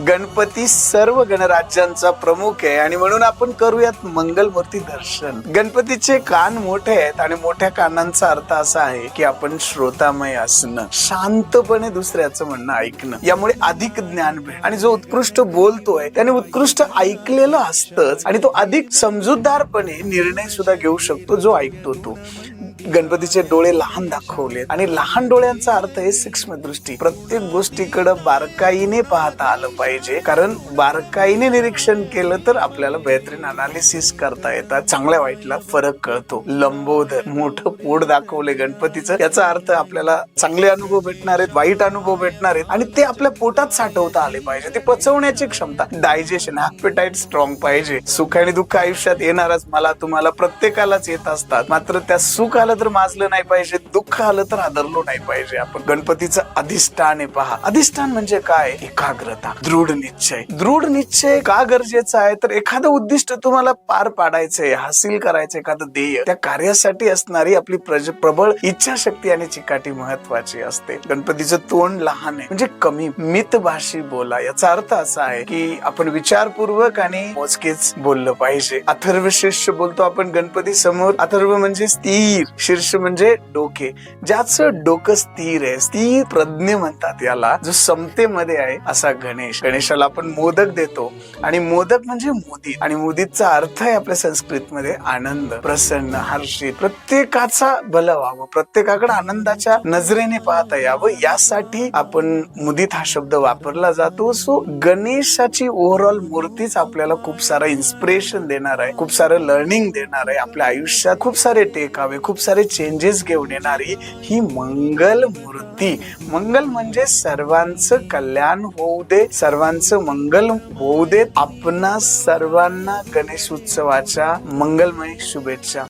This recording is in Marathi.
गणपती सर्व गणराज्यांचा प्रमुख आहे आणि म्हणून आपण करूयात मंगलमूर्ती दर्शन. गणपतीचे कान मोठे आहेत आणि मोठ्या कानांचा अर्थ असा आहे की आपण श्रोतामय असणं, शांतपणे दुसऱ्याचं म्हणणं ऐकणं, यामुळे अधिक ज्ञान भेट. आणि जो उत्कृष्ट बोलतोय त्याने उत्कृष्ट ऐकलेलं असतंच आणि तो अधिक समजूतदारपणे निर्णय सुद्धा घेऊ शकतो जो ऐकतो तो. गणपतीचे डोळे लहान दाखवले आणि लहान डोळ्यांचा अर्थ आहे सूक्ष्म दृष्टी. प्रत्येक गोष्टीकडे बारकाईने पाहता आलं पाहिजे, कारण बारकाईने निरीक्षण केलं तर आपल्याला बेहतरीन अनालिसिस करता येतात, चांगल्या वाईटला फरक कळतो. लंबोदर, मोठं पोट दाखवले गणपतीचं, याचा अर्थ आपल्याला चांगले अनुभव भेटणार आहेत, वाईट अनुभव भेटणार आहेत आणि ते आपल्या पोटात साठवता आले पाहिजे. ते पचवण्याची क्षमता, डायजेशन, ॲपेटाईट स्ट्रॉंग पाहिजे. सुख आणि दुःख आयुष्यात येणारच, मला तुम्हाला प्रत्येकालाच येत असतात, मात्र त्या सुख आलं तर माजलं नाही पाहिजे, दुःख आलं तर आदरलो नाही पाहिजे. आपण गणपतीचं अधिष्ठान पहा. अधिष्ठान म्हणजे काय? एकाग्रता, दृढ निश्चय. दृढ निश्चय का गरजेचा आहे? तर एखादं उद्दिष्ट तुम्हाला पार पाडायचंय, हासिल करायचं, एखादं ध्येय, त्या कार्यासाठी असणारी आपली प्रबळ इच्छाशक्ती आणि चिकाटी महत्वाची असते. गणपतीचं तोंड लहान आहे म्हणजे कमी, मितभाषी बोला. याचा अर्थ असा आहे की आपण विचारपूर्वक आणि मोजकेच बोललं पाहिजे. अथर्व शीर्ष बोलतो आपण गणपती समोर. अथर्व म्हणजे स्थिर, शीर्ष म्हणजे डोके. ज्याचं डोकं स्थिर आहे, स्थिर प्रज्ञ म्हणतात याला, जो समतेमध्ये आहे, असा गणेश. गणेशाला आपण मोदक देतो आणि मोदक म्हणजे मोदित, आणि मोदितचा अर्थ आहे आपल्या संस्कृतमध्ये आनंद, प्रसन्न, हर्षित. प्रत्येकाचा भलं व्हावं, प्रत्येकाकडे आनंदाच्या नजरेने पाहता यावं, यासाठी आपण मुदित हा शब्द वापरला जातो. सो गणेशाची ओव्हरऑल मूर्तीच आपल्याला खूप सारं इन्स्पिरेशन देणार आहे, खूप सारं लर्निंग देणार आहे. आपल्या आयुष्यात खूप सारे टेकावे, खूप सारे चेंजेस घेऊन येणारी ही मंगल मूर्ती. मंगल म्हणजे सर्वांचं कल्याण होऊ दे, सर्वांचं मंगल होऊ देत. आपणा सर्वांना गणेश उत्सवाच्या मंगलमय शुभेच्छा.